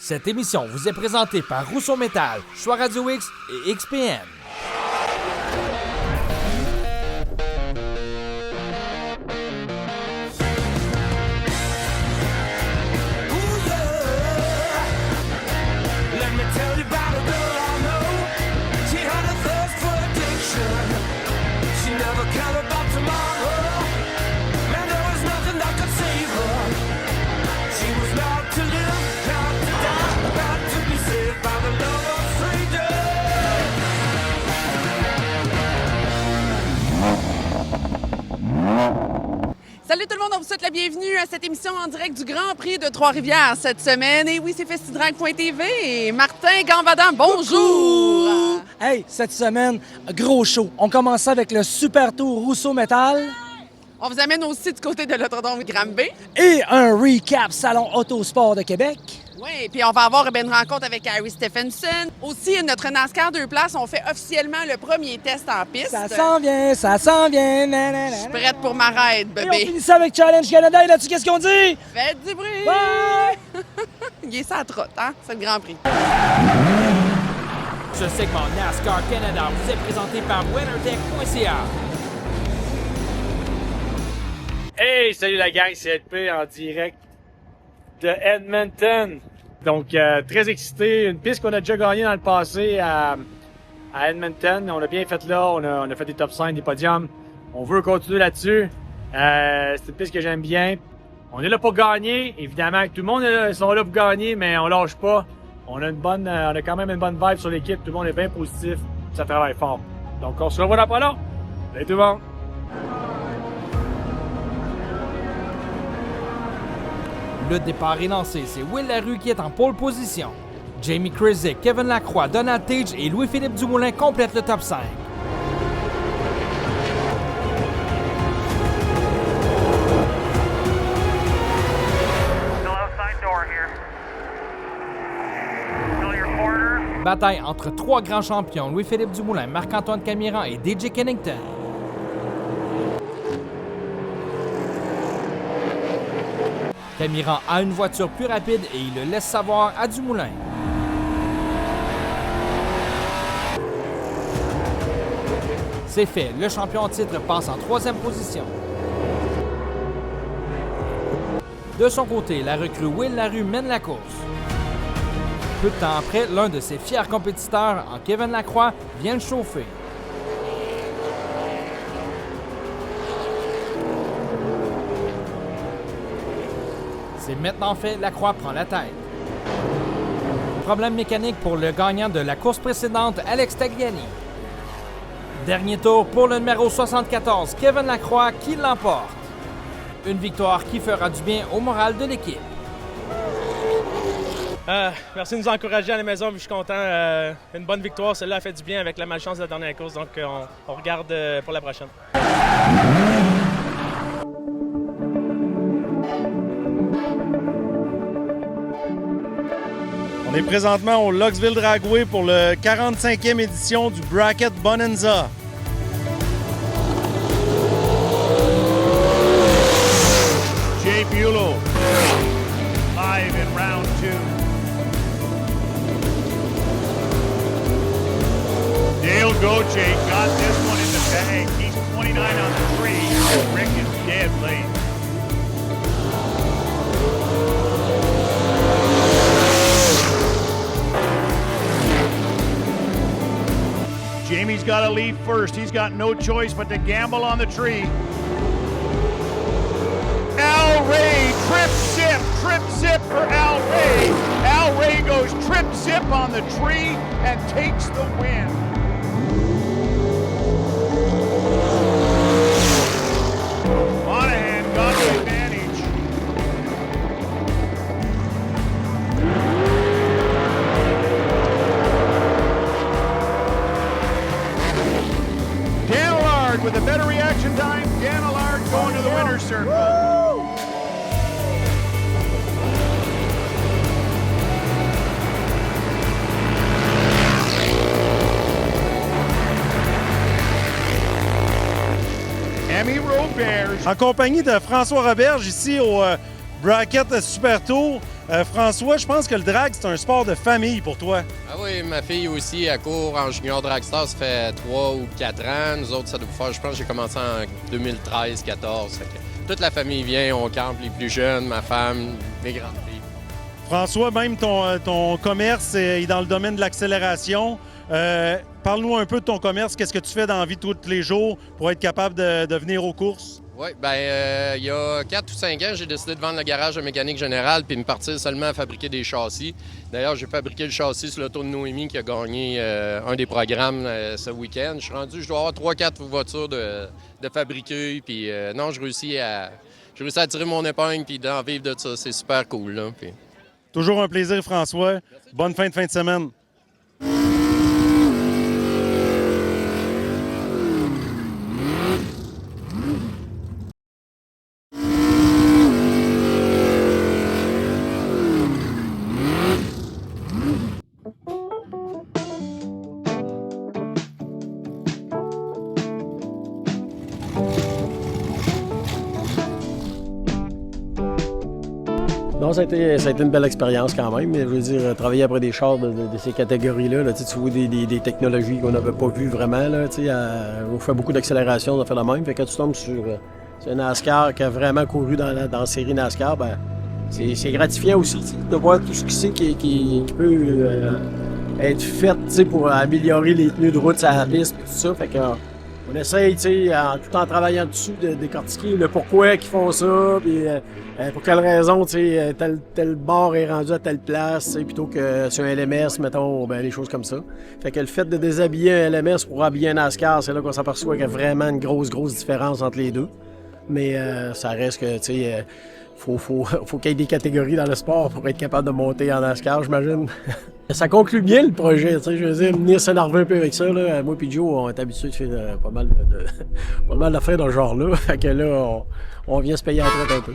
Cette émission vous est présentée par Rousseau Métal, Choix Radio X et XPN. Salut tout le monde, on vous souhaite la bienvenue à cette émission en direct du Grand Prix de Trois-Rivières cette semaine. Et oui, c'est Festidrag.tv et Martin Gambadin, bonjour! Coucou! Hey, cette semaine, gros show. On commence avec le Super Tour Rousseau Métal. On vous amène aussi du côté de l'autodrome Granby. Et un recap Salon Autosport de Québec. Oui, puis on va avoir une rencontre avec Harry Stephenson. Aussi, notre NASCAR 2 places, on fait officiellement le premier test en piste. Ça s'en vient, ça s'en vient. Je suis prête pour ma raid, Et on bébé. finit ça avec Challenge Canada. Et là-dessus, qu'est-ce qu'on dit? Faites du bruit! Bye! Il est ça à trotte, hein? C'est le Grand Prix. Ce segment NASCAR Canada vous est présenté par WinnerTech.ca. Hey, salut la gang, c'est LP en direct de Edmonton. Donc, très excité. Une piste qu'on a déjà gagnée dans le passé à Edmonton. On a bien fait là. On a fait des top 5, des podiums. On veut continuer là-dessus. C'est une piste que j'aime bien. On est là pour gagner. Évidemment, tout le monde sont là pour gagner, mais on lâche pas. On a quand même une bonne vibe sur l'équipe. Tout le monde est bien positif. Ça travaille fort. Donc, on se revoit là-bas là. Salut tout le monde. Le départ est lancé, c'est Will Larue qui est en pole position. Jamie Krizik, Kevin Lacroix, Donald Tage et Louis-Philippe Dumoulin complètent le top 5. Bataille entre trois grands champions, Louis-Philippe Dumoulin, Marc-Antoine Camiran et DJ Kennington. Camiran a une voiture plus rapide et il le laisse savoir à Dumoulin. C'est fait, le champion en titre passe en troisième position. De son côté, la recrue Will Larue mène la course. Peu de temps après, l'un de ses fiers compétiteurs, en Kevin Lacroix, vient le chauffer. C'est maintenant fait, Lacroix prend la tête. Problème mécanique pour le gagnant de la course précédente, Alex Tagliani. Dernier tour pour le numéro 74, Kevin Lacroix, qui l'emporte. Une victoire qui fera du bien au moral de l'équipe. Merci de nous encourager à la maison, je suis content. Une bonne victoire, celle-là a fait du bien avec la malchance de la dernière course, donc on regarde pour la prochaine. On est présentement au Luxville Dragway pour le 45e édition du Bracket Bonanza. Jay Buelow, live in round 2. Dale Gauthier got this one in the bag. He's 29 on the tree. Rick is dead late. Jamie's got to lead first. He's got no choice but to gamble on the tree. Al Ray, trip zip for Al Ray. Al Ray goes trip zip on the tree and takes the win. Monahan got the advantage. Dan Allard with a better reaction time. Dan Allard going to the winner's circle. En compagnie de François Roberge ici au Bracket Super Tour. François, je pense que le drag, c'est un sport de famille pour toi. Ah oui, ma fille aussi, elle court en junior dragster, ça fait 3 ou 4 ans. Nous autres, ça doit faire, je pense que j'ai commencé en 2013-14. Toute la famille vient, on campe, les plus jeunes, ma femme, mes grandes filles. François, même ton commerce est dans le domaine de l'accélération. Parle-nous un peu de ton commerce. Qu'est-ce que tu fais dans la vie tous les jours pour être capable de venir aux courses? Oui, il y a 4 ou 5 ans, j'ai décidé de vendre le garage de mécanique générale puis me partir seulement à fabriquer des châssis. D'ailleurs, j'ai fabriqué le châssis sur l'auto de Noémie qui a gagné un des programmes ce week-end. Je dois avoir 3-4 voitures de fabriquer. Puis non, j'ai réussi à tirer mon épingle puis d'en vivre de ça. C'est super cool. Là, puis... Toujours un plaisir, François. Bonne fin de semaine. Non, ça a été une belle expérience quand même. Je veux dire, travailler après des chars de ces catégories-là, là, tu vois des technologies qu'on n'avait pas vues vraiment. Là, on fait beaucoup d'accélération, on fait la même. Fait que quand tu tombes sur un NASCAR qui a vraiment couru dans la série NASCAR, ben, c'est gratifiant aussi de voir tout ce qui peut être fait pour améliorer les pneus de route sur la piste et tout ça. Fait que, on essaye, tout en travaillant dessus, de décortiquer le pourquoi ils font ça, puis pour quelle raison, tel bord est rendu à telle place, plutôt que sur un LMS, mettons, ben, les choses comme ça. Fait que le fait de déshabiller un LMS pour habiller un NASCAR, c'est là qu'on s'aperçoit qu'il y a vraiment une grosse différence entre les deux. Mais ça reste que, faut qu'il y ait des catégories dans le sport pour être capable de monter en NASCAR, j'imagine. Ça conclut bien le projet, je veux dire, venir s'énerver un peu avec ça. Là. Moi et Joe, on est habitués de faire pas mal d'affaires dans ce genre-là. Fait que là, on vient se payer à la traite un peu.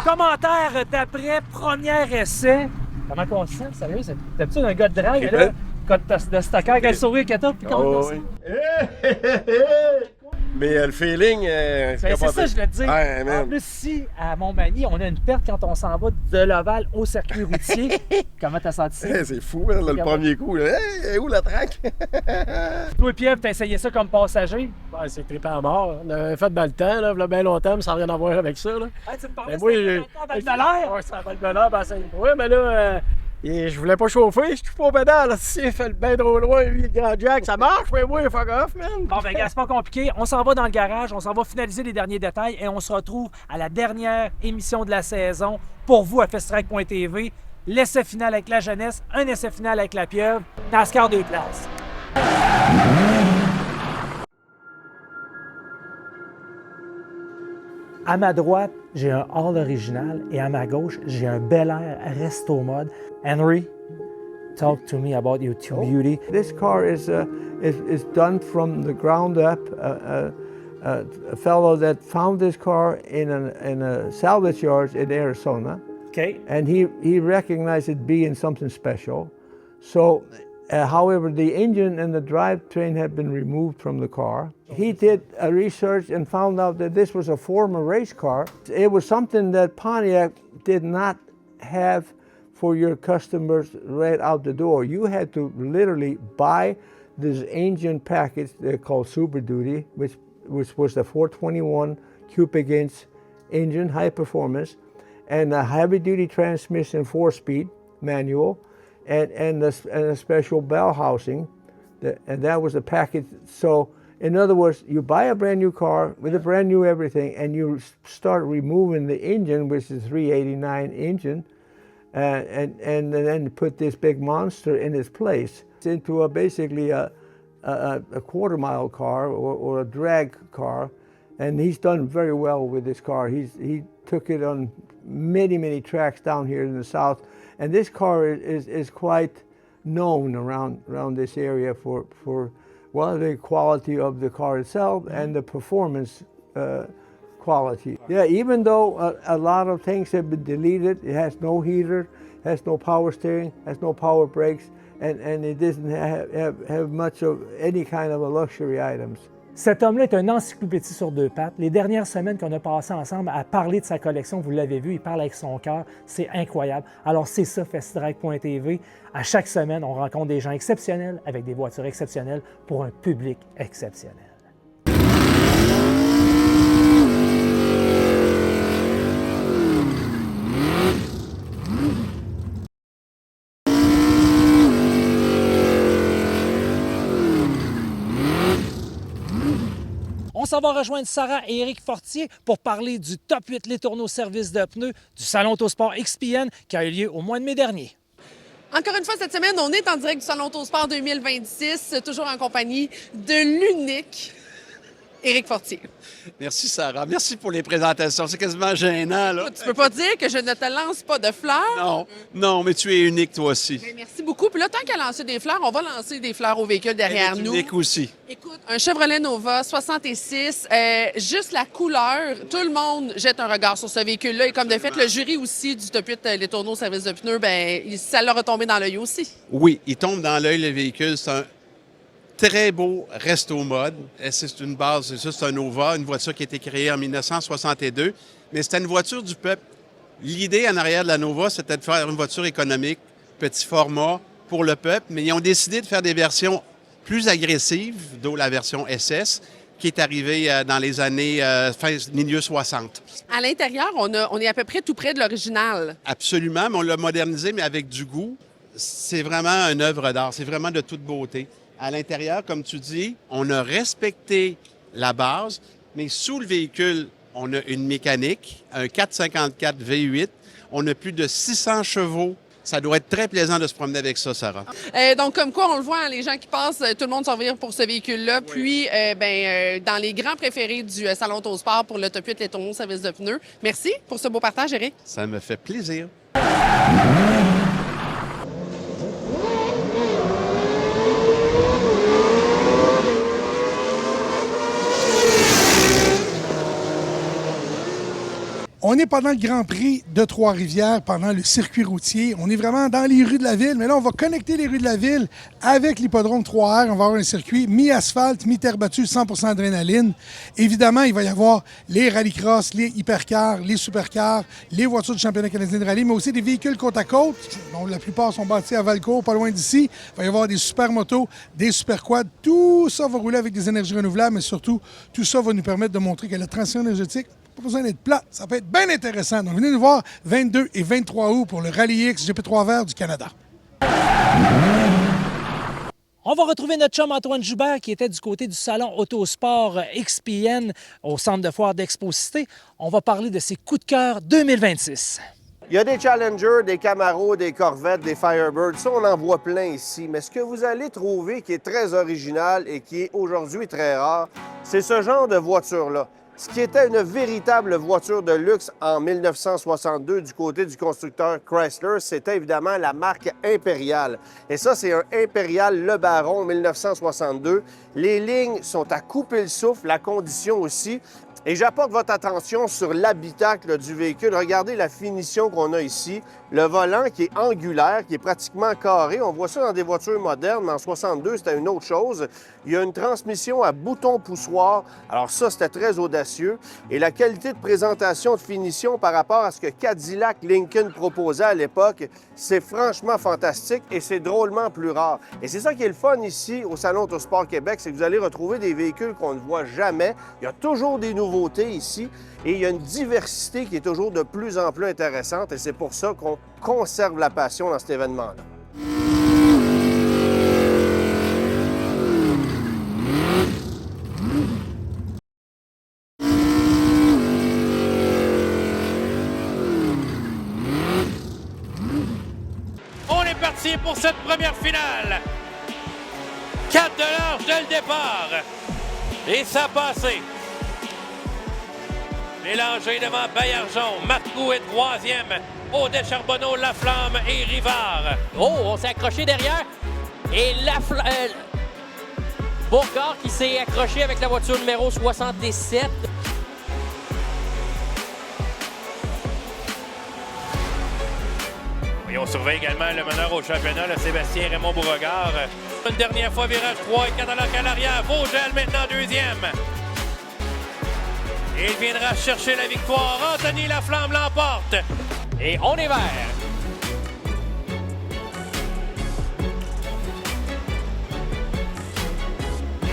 Commentaire d'après premier essai. Comment on se sent, sérieux? T'as-tu un gars de drague, là? Code de stocker, quel sourire que t'as? Oh, oui. Mais le feeling, c'est ça, je voulais te dire. Ouais, en plus, ici, à Montmagny, on a une perte quand on s'en va de Laval au circuit routier. Comment t'as senti ça? C'est fou, hein, là, le premier coup. Là. Hey, où la traque? Toi, Pierre, t'as essayé ça comme passager? Ouais, c'est trippant à mort. On avait fait dans le temps, là, il y a bien longtemps, mais ça n'a rien à voir avec ça. Là. Hey, tu me parlais de Val-de-l'Air? Ouais, c'est à Val-de-l'Air, ben, oui, mais là, je voulais pas chauffer, je suis pas au pédale. Si il fait le bien trop loin, lui, le grand Jack, ça marche, mais oui, fuck off, man. Bon, ben, c'est pas compliqué. On s'en va dans le garage, on s'en va finaliser les derniers détails et on se retrouve à la dernière émission de la saison pour vous à FestTrack.tv. L'essai final avec la jeunesse, un essai final avec la pieuvre, NASCAR 2 places. À ma droite, j'ai un Hall original et à ma gauche, j'ai un Bel Air Resto Mod. Henry, talk to me about your two beauty. This car is done from the ground up. A fellow that found this car in a salvage yard in Arizona. Okay. And he recognized it being something special. So, however, the engine and the drivetrain had been removed from the car. He did a research and found out that this was a former race car. It was something that Pontiac did not have for your customers right out the door. You had to literally buy this engine package they call Super Duty, which was the 421 cubic inch engine, high performance. and a heavy-duty transmission, 4-speed manual, and a special bell housing, and that was the package. So, in other words, you buy a brand new car with a brand new everything, and you start removing the engine, which is 389 engine, and then put this big monster in its place. It's into basically a quarter-mile car or a drag car, and he's done very well with this car. He took it on many tracks down here in the south, and this car is quite known around this area for well, the quality of the car itself and the performance quality. Yeah, even though a lot of things have been deleted, it has no heater, has no power steering, has no power brakes, and it doesn't have much of any kind of a luxury items. Cet homme-là est un encyclopédie sur deux pattes. Les dernières semaines qu'on a passées ensemble à parler de sa collection, vous l'avez vu, il parle avec son cœur, c'est incroyable. Alors c'est ça, FestiDrag.tv. À chaque semaine, on rencontre des gens exceptionnels avec des voitures exceptionnelles pour un public exceptionnel. On s'en va rejoindre Sarah et Éric Fortier pour parler du Top 8 Les Tourneaux service de pneus du Salon Autosport XPN qui a eu lieu au mois de mai dernier. Encore une fois, cette semaine, on est en direct du Salon Autosport 2026, toujours en compagnie de l'unique Éric Fortier. Merci, Sarah. Merci pour les présentations. C'est quasiment gênant, là. Tu peux pas dire que je ne te lance pas de fleurs? Non, mais tu es unique, toi aussi. Bien, merci beaucoup. Puis là, tant qu'à lancer des fleurs, on va lancer des fleurs au véhicule derrière nous. Unique aussi. Écoute, un Chevrolet Nova 66, juste la couleur, tout le monde jette un regard sur ce véhicule-là. Et comme de fait, le jury aussi du Top 8 Les Tourneaux service de pneus, bien, ça l'a retombé dans l'œil aussi. Oui, il tombe dans l'œil, le véhicule. C'est un très beau resto mode. C'est une base, c'est un Nova, une voiture qui a été créée en 1962, mais c'était une voiture du peuple. L'idée en arrière de la Nova, c'était de faire une voiture économique, petit format, pour le peuple, mais ils ont décidé de faire des versions plus agressives, dont la version SS, qui est arrivée dans les années milieu 60. À l'intérieur, on est à peu près tout près de l'original. Absolument, mais on l'a modernisé, mais avec du goût. C'est vraiment une œuvre d'art, c'est vraiment de toute beauté. À l'intérieur, comme tu dis, on a respecté la base, mais sous le véhicule, on a une mécanique, un 454 V8. On a plus de 600 chevaux. Ça doit être très plaisant de se promener avec ça, Sarah. Donc, comme quoi, on le voit, les gens qui passent, tout le monde s'en vient pour ce véhicule-là. Oui. Puis, dans les grands préférés du Salon Autosport pour le Top 8 Les Tourneaux service de pneus. Merci pour ce beau partage, Éric. Ça me fait plaisir. On est pendant le Grand Prix de Trois-Rivières, pendant le circuit routier. On est vraiment dans les rues de la ville, mais là, on va connecter les rues de la ville avec l'hippodrome 3R. On va avoir un circuit mi-asphalte, mi-terre battue, 100% adrénaline. Évidemment, il va y avoir les rallycross, les hypercars, les supercars, les voitures du championnat canadien de rallye, mais aussi des véhicules côte à côte, dont la plupart sont bâtis à Valcourt, pas loin d'ici. Il va y avoir des super motos, des super quads. Tout ça va rouler avec des énergies renouvelables, mais surtout, tout ça va nous permettre de montrer que la transition énergétique, pas besoin d'être plat, ça peut être bien intéressant. Donc, venez nous voir 22 et 23 août pour le Rallye X GP3 Vert du Canada. On va retrouver notre chum Antoine Joubert qui était du côté du Salon Autosport XPN au Centre de foire d'Exposité. On va parler de ses coups de cœur 2026. Il y a des Challengers, des Camaro, des Corvettes, des Firebird. Ça, on en voit plein ici. Mais ce que vous allez trouver qui est très original et qui est aujourd'hui très rare, c'est ce genre de voiture-là. Ce qui était une véritable voiture de luxe en 1962 du côté du constructeur Chrysler, c'était évidemment la marque Impérial. Et ça, c'est un Impérial Le Baron 1962. Les lignes sont à couper le souffle, la condition aussi. Et j'apporte votre attention sur l'habitacle du véhicule. Regardez la finition qu'on a ici. Le volant qui est angulaire, qui est pratiquement carré. On voit ça dans des voitures modernes, mais en 62, c'était une autre chose. Il y a une transmission à bouton poussoir. Alors ça, c'était très audacieux. Et la qualité de présentation, de finition par rapport à ce que Cadillac Lincoln proposait à l'époque, c'est franchement fantastique et c'est drôlement plus rare. Et c'est ça qui est le fun ici au Salon Autosport Québec, c'est que vous allez retrouver des véhicules qu'on ne voit jamais. Il y a toujours des nouveaux nouveautés ici et il y a une diversité qui est toujours de plus en plus intéressante et c'est pour ça qu'on conserve la passion dans cet événement-là. On est parti pour cette première finale. 4 de large dès le départ. Et ça a passé. Mélangé devant Baillargeon. Marcoux est troisième. Audet, Charbonneau, Laflamme et Rivard. Oh, on s'est accroché derrière. Et Bourgard qui s'est accroché avec la voiture numéro 77. Et on surveille également le meneur au championnat, le Sébastien Raymond Beauregard. Une dernière fois, virage 3 et 4 à l'arrière. Vogel maintenant deuxième. Et il viendra chercher la victoire. Anthony Laflamme l'emporte. Et on est vert.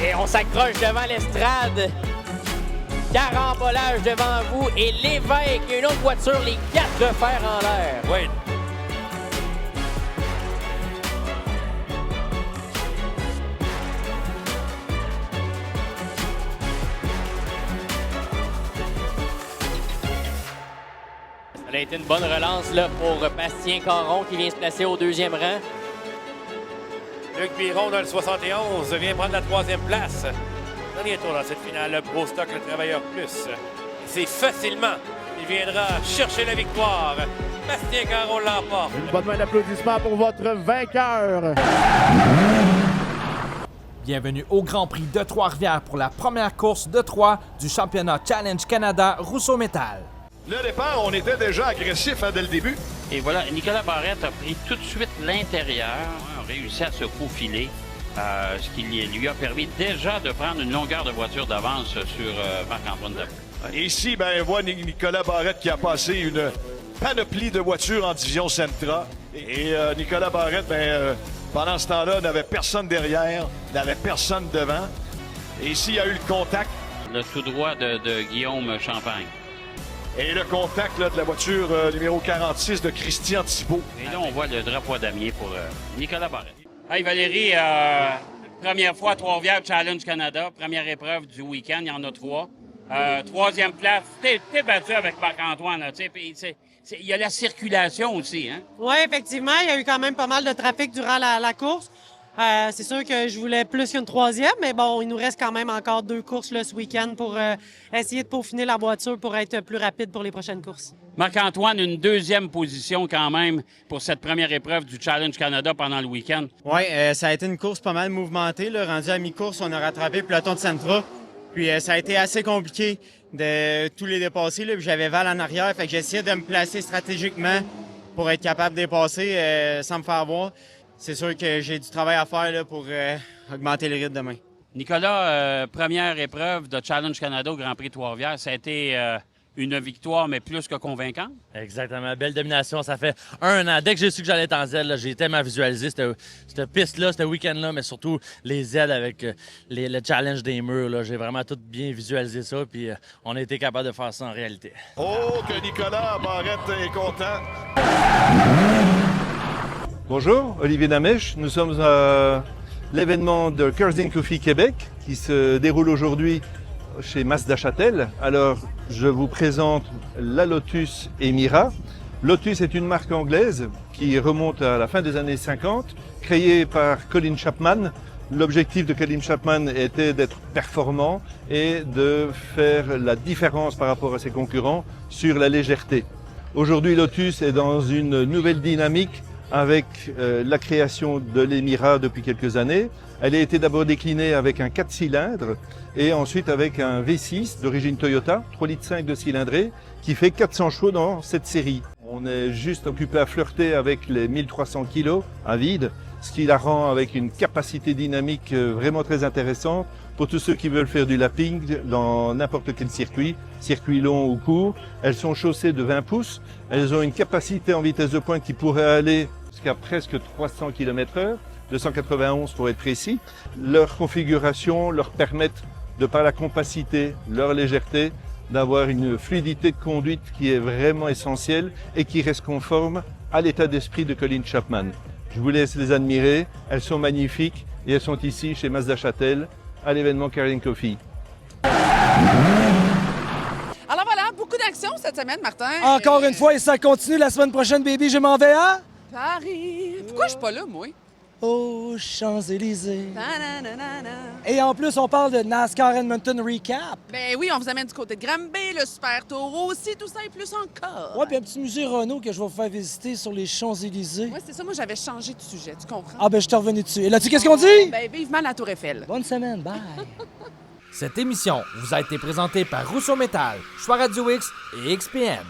Et on s'accroche devant l'estrade. Carambolage devant vous. Et Lévesque, une autre voiture, les 4 de fer en l'air. Oui. Ça a été une bonne relance là, pour Bastien Caron qui vient se placer au deuxième rang. Luc Biron dans le 71 vient prendre la troisième place. Dernier tour dans cette finale, le Pro Stock, le Travailleur Plus. C'est facilement. Il viendra chercher la victoire. Bastien Caron l'emporte. Une bonne main d'applaudissements pour votre vainqueur. Bienvenue au Grand Prix de Trois-Rivières pour la première course de 3 du championnat Challenge Canada Rousseau Métal. Le départ, on était déjà agressif dès le début. Et voilà, Nicolas Barrette a pris tout de suite l'intérieur, a réussi à se faufiler, ce qui lui a permis déjà de prendre une longueur de voiture d'avance sur Marc-Antoine Debré. Ici, on voit Nicolas Barrette qui a passé une panoplie de voitures en division Sentra. Et Nicolas Barrette, pendant ce temps-là, n'avait personne derrière, n'avait personne devant. Et ici, il y a eu le contact. Le tout droit de Guillaume Champagne. Et le contact là, de la voiture numéro 46 de Christian Thibault. Et là, on voit le drapeau à damier pour Nicolas Barrette. Hey Valérie, première fois à Trois-Rivières Challenge Canada, première épreuve du week-end, il y en a 3. Troisième place, t'es battu avec Marc-Antoine, il y a la circulation aussi, hein? Oui, effectivement, il y a eu quand même pas mal de trafic durant la course. C'est sûr que je voulais plus qu'une troisième, mais bon, il nous reste quand même encore 2 courses là, ce week-end pour essayer de peaufiner la voiture pour être plus rapide pour les prochaines courses. Marc-Antoine, une deuxième position quand même pour cette première épreuve du Challenge Canada pendant le week-end. Oui, ça a été une course pas mal mouvementée. Là. Rendu à mi-course, on a rattrapé le peloton de Sentra. Puis ça a été assez compliqué de tous les dépasser. Là. Puis j'avais Val en arrière, fait que j'essayais de me placer stratégiquement pour être capable de dépasser sans me faire voir. C'est sûr que j'ai du travail à faire là, pour augmenter le rythme demain. Nicolas, première épreuve de Challenge Canada au Grand Prix Trois-Rivières, ça a été une victoire, mais plus que convaincante. Exactement. Belle domination. Ça fait 1 an. Dès que j'ai su que j'allais être en Z, j'ai tellement visualisé cette piste-là, ce week-end-là, mais surtout les Z avec le challenge des murs. J'ai vraiment tout bien visualisé ça, puis on a été capable de faire ça en réalité. Oh, que Nicolas Barrette est content! Bonjour, Olivier Damèche. Nous sommes à l'événement de Kersing Coffee Québec qui se déroule aujourd'hui chez Mazda Châtel. Alors, je vous présente la Lotus Emira. Lotus est une marque anglaise qui remonte à la fin des années 50, créée par Colin Chapman. L'objectif de Colin Chapman était d'être performant et de faire la différence par rapport à ses concurrents sur la légèreté. Aujourd'hui, Lotus est dans une nouvelle dynamique avec la création de l'Emira depuis quelques années. Elle a été d'abord déclinée avec un 4 cylindres et ensuite avec un V6 d'origine Toyota, 3,5 litres de cylindrée, qui fait 400 chevaux dans cette série. On est juste occupé à flirter avec les 1300 kg à vide, ce qui la rend avec une capacité dynamique vraiment très intéressante pour tous ceux qui veulent faire du lapping dans n'importe quel circuit long ou court. Elles sont chaussées de 20 pouces, elles ont une capacité en vitesse de pointe qui pourrait aller jusqu'à presque 300 km/h, 291 pour être précis. Leur configuration leur permet, de par la compacité, leur légèreté, d'avoir une fluidité de conduite qui est vraiment essentielle et qui reste conforme à l'état d'esprit de Colin Chapman. Je vous laisse les admirer, elles sont magnifiques et elles sont ici chez Mazda Châtel à l'événement Carling Coffee. Alors voilà, beaucoup d'action cette semaine, Martin. Encore une fois, et ça continue la semaine prochaine, baby, je m'en vais à... Paris. Pourquoi je suis pas là, moi? Aux Champs-Élysées. Ta-na-na-na-na. Et en plus, on parle de NASCAR Edmonton Recap. Ben oui, on vous amène du côté de Granby, le Super Taureau aussi, tout ça et plus encore. Ouais, puis un petit musée Renault que je vais vous faire visiter sur les Champs-Élysées. Ouais, c'est ça, moi j'avais changé de sujet, tu comprends? Ah ben, je t'ai revenu dessus. Et là-dessus, qu'est-ce qu'on dit? Ben, vivement la Tour Eiffel. Bonne semaine, bye. Cette émission vous a été présentée par Rousseau Métal, Choix Radio X et XPM.